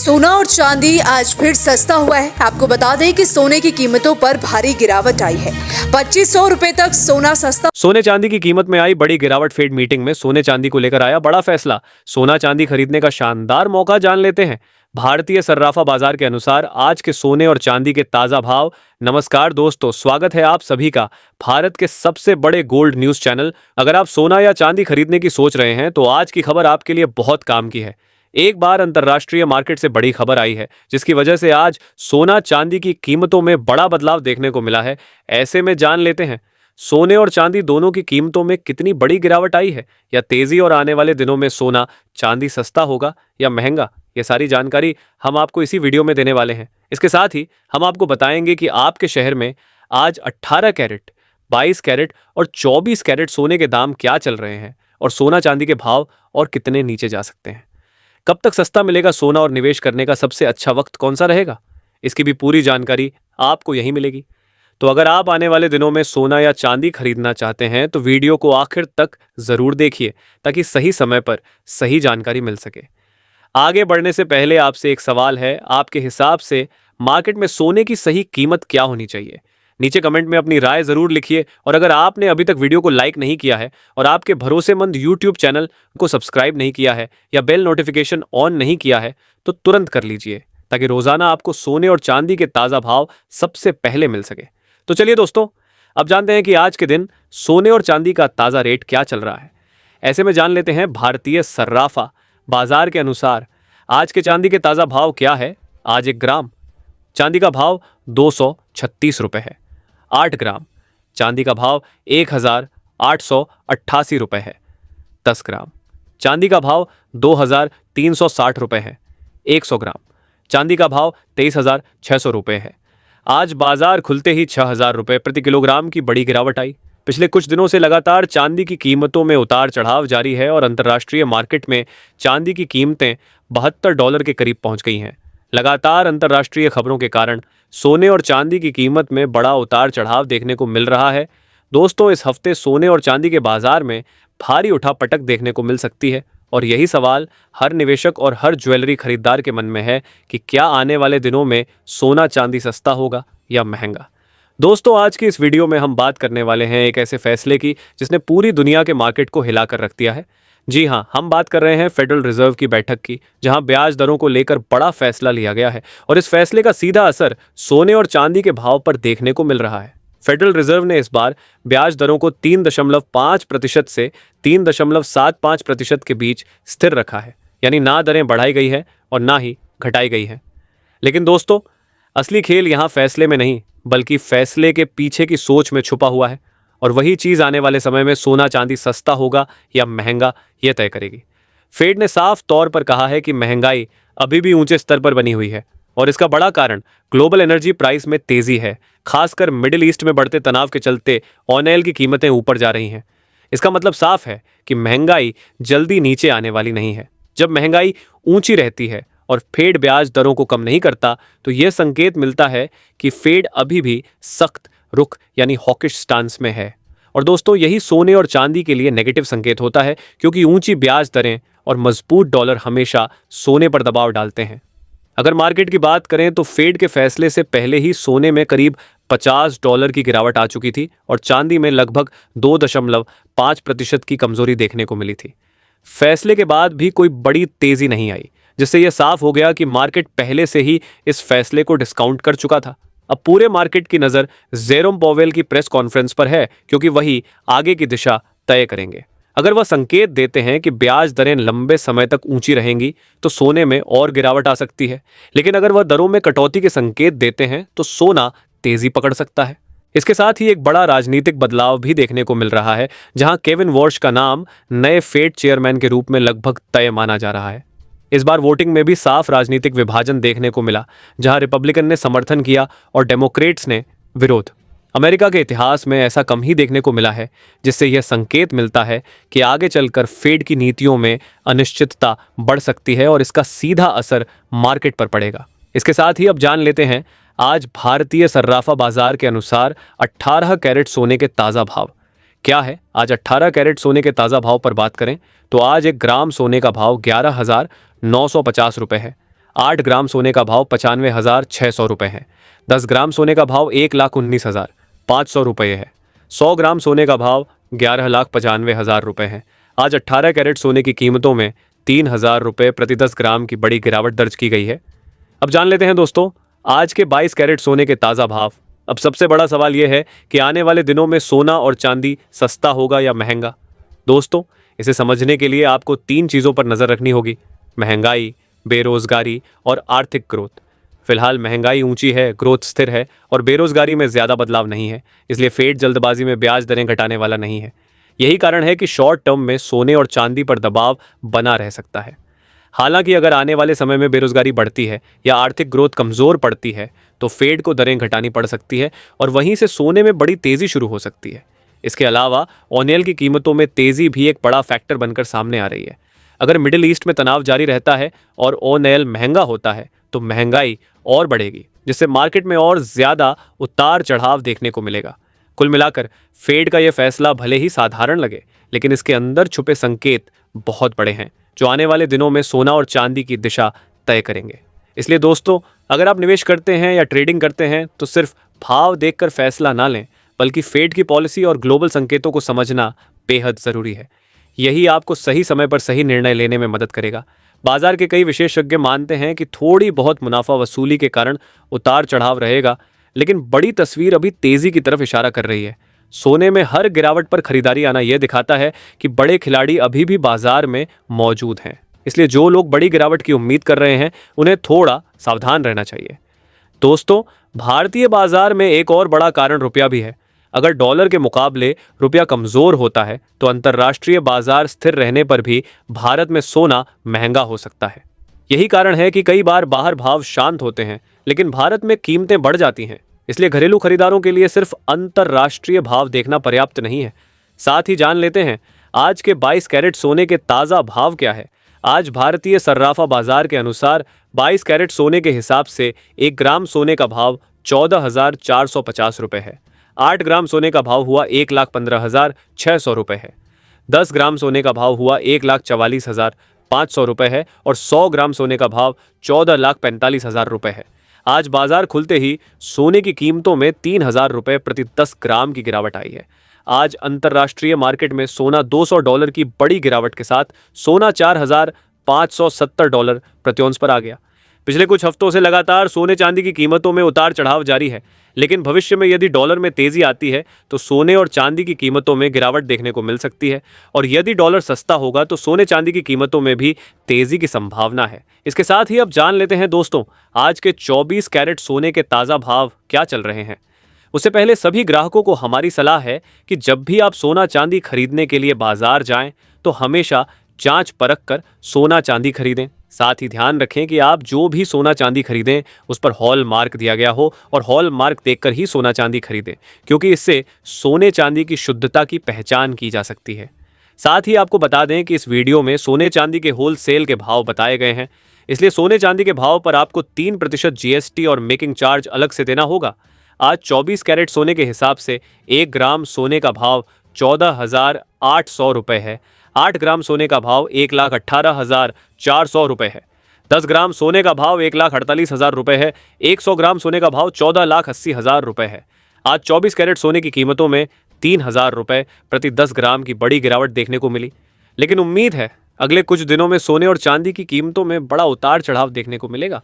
सोना और चांदी आज फिर सस्ता हुआ है। आपको बता दें कि सोने की कीमतों पर भारी गिरावट आई है। 2500 रुपए तक सोना सस्ता। सोने चांदी की कीमत में आई बड़ी गिरावट। फेड मीटिंग में सोने चांदी को लेकर आया बड़ा फैसला। सोना चांदी खरीदने का शानदार मौका जान लेते हैं। भारतीय सर्राफा बाजार के अनुसार आज के सोने और चांदी के ताजा भाव। नमस्कार दोस्तों, स्वागत है आप सभी का भारत के सबसे बड़े गोल्ड न्यूज चैनल। अगर आप सोना या चांदी खरीदने की सोच रहे हैं तो आज की खबर आपके लिए बहुत काम की है। एक बार अंतर्राष्ट्रीय मार्केट से बड़ी खबर आई है जिसकी वजह से आज सोना चांदी की कीमतों में बड़ा बदलाव देखने को मिला है। ऐसे में जान लेते हैं सोने और चांदी दोनों की कीमतों में कितनी बड़ी गिरावट आई है, या तेजी और आने वाले दिनों में सोना चांदी सस्ता होगा या महंगा। ये सारी जानकारी हम आपको इसी वीडियो में देने वाले हैं। इसके साथ ही हम आपको बताएंगे कि आपके शहर में आज 18 कैरेट, 22 कैरेट और 24 कैरेट सोने के दाम क्या चल रहे हैं और सोना चांदी के भाव और कितने नीचे जा सकते हैं। कब तक सस्ता मिलेगा सोना और निवेश करने का सबसे अच्छा वक्त कौन सा रहेगा, इसकी भी पूरी जानकारी आपको यहीं मिलेगी। तो अगर आप आने वाले दिनों में सोना या चांदी खरीदना चाहते हैं तो वीडियो को आखिर तक जरूर देखिए ताकि सही समय पर सही जानकारी मिल सके। आगे बढ़ने से पहले आपसे एक सवाल है, आपके हिसाब से मार्केट में सोने की सही कीमत क्या होनी चाहिए? नीचे कमेंट में अपनी राय जरूर लिखिए। और अगर आपने अभी तक वीडियो को लाइक नहीं किया है और आपके भरोसेमंद यूट्यूब चैनल को सब्सक्राइब नहीं किया है या बेल नोटिफिकेशन ऑन नहीं किया है तो तुरंत कर लीजिए ताकि रोजाना आपको सोने और चांदी के ताजा भाव सबसे पहले मिल सके। तो चलिए दोस्तों, अब जानते हैं कि आज के दिन सोने और चांदी का ताजा रेट क्या चल रहा है। ऐसे में जान लेते हैं भारतीय सर्राफा बाजार के अनुसार आज के चांदी के ताजा भाव क्या है। आज 1 ग्राम चांदी का भाव 236 रुपए है। 8 ग्राम चांदी का भाव 1888 रुपए है। 10 ग्राम चांदी का भाव 2360 रुपए है। 100 ग्राम चांदी का भाव 23,600 रुपए है। आज बाजार खुलते ही 6,000 रुपए प्रति किलोग्राम की बड़ी गिरावट आई। पिछले कुछ दिनों से लगातार चांदी की कीमतों में उतार चढ़ाव जारी है और अंतर्राष्ट्रीय मार्केट में चांदी की कीमतें $72 के करीब पहुंच गई हैं। लगातार अंतर्राष्ट्रीय खबरों के कारण सोने और चांदी की कीमत में बड़ा उतार चढ़ाव देखने को मिल रहा है। दोस्तों, इस हफ्ते सोने और चांदी के बाजार में भारी उठापटक देखने को मिल सकती है और यही सवाल हर निवेशक और हर ज्वेलरी खरीदार के मन में है कि क्या आने वाले दिनों में सोना चांदी सस्ता होगा या महंगा। दोस्तों, आज की इस वीडियो में हम बात करने वाले हैं एक ऐसे फैसले की जिसने पूरी दुनिया के मार्केट को हिलाकर रख दिया है। जी हाँ, हम बात कर रहे हैं फेडरल रिजर्व की बैठक की, जहां ब्याज दरों को लेकर बड़ा फैसला लिया गया है और इस फैसले का सीधा असर सोने और चांदी के भाव पर देखने को मिल रहा है। फेडरल रिजर्व ने इस बार ब्याज दरों को 3.5% से 3.75% के बीच स्थिर रखा है, यानी ना दरें बढ़ाई गई है और ना ही घटाई गई है। लेकिन दोस्तों, असली खेल यहाँ फैसले में नहीं बल्कि फैसले के पीछे की सोच में छुपा हुआ है और वही चीज आने वाले समय में सोना चांदी सस्ता होगा या महंगा यह तय करेगी। फेड ने साफ तौर पर कहा है कि महंगाई अभी भी ऊंचे स्तर पर बनी हुई है और इसका बड़ा कारण ग्लोबल एनर्जी प्राइस में तेजी है। खासकर मिडिल ईस्ट में बढ़ते तनाव के चलते ऑयल की कीमतें ऊपर जा रही हैं। इसका मतलब साफ है कि महंगाई जल्दी नीचे आने वाली नहीं है। जब महंगाई ऊंची रहती है और फेड ब्याज दरों को कम नहीं करता तो यह संकेत मिलता है कि फेड अभी भी सख्त रुख यानी हॉकिश स्टांस में है। और दोस्तों, यही सोने और चांदी के लिए नेगेटिव संकेत होता है क्योंकि ऊंची ब्याज दरें और मजबूत डॉलर हमेशा सोने पर दबाव डालते हैं। अगर मार्केट की बात करें तो फेड के फैसले से पहले ही सोने में करीब $50 की गिरावट आ चुकी थी और चांदी में लगभग 2.5% की कमजोरी देखने को मिली थी। फैसले के बाद भी कोई बड़ी तेजी नहीं आई, जिससे यह साफ हो गया कि मार्केट पहले से ही इस फैसले को डिस्काउंट कर चुका था। अब पूरे मार्केट की नजर जेरोम पॉवेल की प्रेस कॉन्फ्रेंस पर है क्योंकि वही आगे की दिशा तय करेंगे। अगर वह संकेत देते हैं कि ब्याज दरें लंबे समय तक ऊंची रहेंगी तो सोने में और गिरावट आ सकती है, लेकिन अगर वह दरों में कटौती के संकेत देते हैं तो सोना तेजी पकड़ सकता है। इसके साथ ही एक बड़ा राजनीतिक बदलाव भी देखने को मिल रहा है, जहां केविन वॉर्श का नाम नए फेड चेयरमैन के रूप में लगभग तय माना जा रहा है। इस बार वोटिंग में भी साफ राजनीतिक विभाजन देखने को मिला, जहां रिपब्लिकन ने समर्थन किया और डेमोक्रेट्स ने विरोध। अमेरिका के इतिहास में ऐसा कम ही देखने को मिला है, जिससे यह संकेत मिलता है कि आगे चलकर फेड की नीतियों में अनिश्चितता बढ़ सकती है और इसका सीधा असर मार्केट पर पड़ेगा। इसके साथ ही अब जान लेते हैं आज भारतीय सर्राफा बाजार के अनुसार 18 कैरेट सोने के ताजा भाव क्या है। आज 18 कैरेट सोने के ताजा भाव पर बात करें तो आज 1 ग्राम सोने का भाव 11,950 रुपए है। 8 ग्राम सोने का भाव 95,600 रुपये है। 10 ग्राम सोने का भाव 1,19,500 रुपये है। 100 ग्राम सोने का भाव 11,95,000 रुपये है। आज 18 कैरेट सोने की कीमतों में 3,000 रुपये प्रति 10 ग्राम की बड़ी गिरावट दर्ज की गई है। अब जान लेते हैं दोस्तों आज के 22 कैरेट सोने के ताज़ा भाव। अब सबसे बड़ा सवाल यह है कि आने वाले दिनों में सोना और चांदी सस्ता होगा या महंगा। दोस्तों इसे समझने के लिए आपको 3 चीज़ों पर नज़र रखनी होगी: महंगाई, बेरोजगारी और आर्थिक ग्रोथ। फिलहाल महंगाई ऊंची है, ग्रोथ स्थिर है और बेरोजगारी में ज़्यादा बदलाव नहीं है, इसलिए फेड जल्दबाजी में ब्याज दरें घटाने वाला नहीं है। यही कारण है कि शॉर्ट टर्म में सोने और चांदी पर दबाव बना रह सकता है। हालांकि अगर आने वाले समय में बेरोजगारी बढ़ती है या आर्थिक ग्रोथ कमज़ोर पड़ती है तो फेड को दरें घटानी पड़ सकती है और वहीं से सोने में बड़ी तेज़ी शुरू हो सकती है। इसके अलावा ऑनियल की कीमतों में तेज़ी भी एक बड़ा फैक्टर बनकर सामने आ रही है। अगर मिडिल ईस्ट में तनाव जारी रहता है और ऑनियल महंगा होता है तो महंगाई और बढ़ेगी, जिससे मार्केट में और ज़्यादा उतार चढ़ाव देखने को मिलेगा। कुल मिलाकर फेड का यह फैसला भले ही साधारण लगे, लेकिन इसके अंदर छुपे संकेत बहुत बड़े हैं जो आने वाले दिनों में सोना और चांदी की दिशा तय करेंगे। इसलिए दोस्तों अगर आप निवेश करते हैं या ट्रेडिंग करते हैं तो सिर्फ भाव देखकर फैसला ना लें, बल्कि फेड की पॉलिसी और ग्लोबल संकेतों को समझना बेहद ज़रूरी है। यही आपको सही समय पर सही निर्णय लेने में मदद करेगा। बाजार के कई विशेषज्ञ मानते हैं कि थोड़ी बहुत मुनाफा वसूली के कारण उतार चढ़ाव रहेगा, लेकिन बड़ी तस्वीर अभी तेज़ी की तरफ इशारा कर रही है। सोने में हर गिरावट पर खरीदारी आना यह दिखाता है कि बड़े खिलाड़ी अभी भी बाजार में मौजूद हैं। इसलिए जो लोग बड़ी गिरावट की उम्मीद कर रहे हैं उन्हें थोड़ा सावधान रहना चाहिए। दोस्तों भारतीय बाजार में एक और बड़ा कारण रुपया भी है। अगर डॉलर के मुकाबले रुपया कमज़ोर होता है तो अंतर्राष्ट्रीय बाजार स्थिर रहने पर भी भारत में सोना महंगा हो सकता है। यही कारण है कि कई बार बाहर भाव शांत होते हैं लेकिन भारत में कीमतें बढ़ जाती हैं। इसलिए घरेलू खरीदारों के लिए सिर्फ अंतर्राष्ट्रीय भाव देखना पर्याप्त नहीं है। साथ ही जान लेते हैं आज के 22 कैरेट सोने के ताज़ा भाव क्या है। आज भारतीय सर्राफा बाजार के अनुसार 22 कैरेट सोने के हिसाब से 1 ग्राम सोने का भाव 14,450 रुपये है। 8 ग्राम सोने का भाव हुआ 1,15,600 रुपये है। 10 ग्राम सोने का भाव हुआ 1,44,500 रुपये है और 100 ग्राम सोने का भाव 14,45,000 रुपये है। आज बाजार खुलते ही सोने की कीमतों में 3,000 रुपये प्रति 10 ग्राम की गिरावट आई है। आज अंतर्राष्ट्रीय मार्केट में सोना $200 की बड़ी गिरावट के साथ सोना $4,570 प्रति औंस पर आ गया। पिछले कुछ हफ्तों से लगातार सोने चांदी की कीमतों में उतार चढ़ाव जारी है, लेकिन भविष्य में यदि डॉलर में तेजी आती है तो सोने और चांदी की कीमतों में गिरावट देखने को मिल सकती है और यदि डॉलर सस्ता होगा तो सोने चांदी की कीमतों में भी तेजी की संभावना है। इसके साथ ही अब जान लेते हैं दोस्तों आज के 24 कैरेट सोने के ताज़ा भाव क्या चल रहे हैं। उससे पहले सभी ग्राहकों को हमारी सलाह है कि जब भी आप सोना चांदी खरीदने के लिए बाजार जाएं तो हमेशा जांच परख कर सोना चांदी खरीदें। साथ ही ध्यान रखें कि आप जो भी सोना चांदी खरीदें उस पर हॉल मार्क दिया गया हो और हॉल मार्क देखकर ही सोना चांदी खरीदें, क्योंकि इससे सोने चांदी की शुद्धता की पहचान की जा सकती है। साथ ही आपको बता दें कि इस वीडियो में सोने चांदी के होल सेल के भाव बताए गए हैं, इसलिए सोने चांदी के भाव पर आपको 3% GST और मेकिंग चार्ज अलग से देना होगा। आज 24 कैरेट सोने के हिसाब से 1 ग्राम सोने का भाव 14,800 रुपये है। 8 ग्राम सोने का भाव 1,18,400 रुपये है। 10 ग्राम सोने का भाव 1,48,000 रुपये है। 100 ग्राम सोने का भाव 14,80,000 रुपये है। आज 24 कैरेट सोने की कीमतों में 3,000 रुपये प्रति 10 ग्राम की बड़ी गिरावट देखने को मिली, लेकिन उम्मीद है अगले कुछ दिनों में सोने और चांदी की कीमतों में बड़ा उतार चढ़ाव देखने को मिलेगा।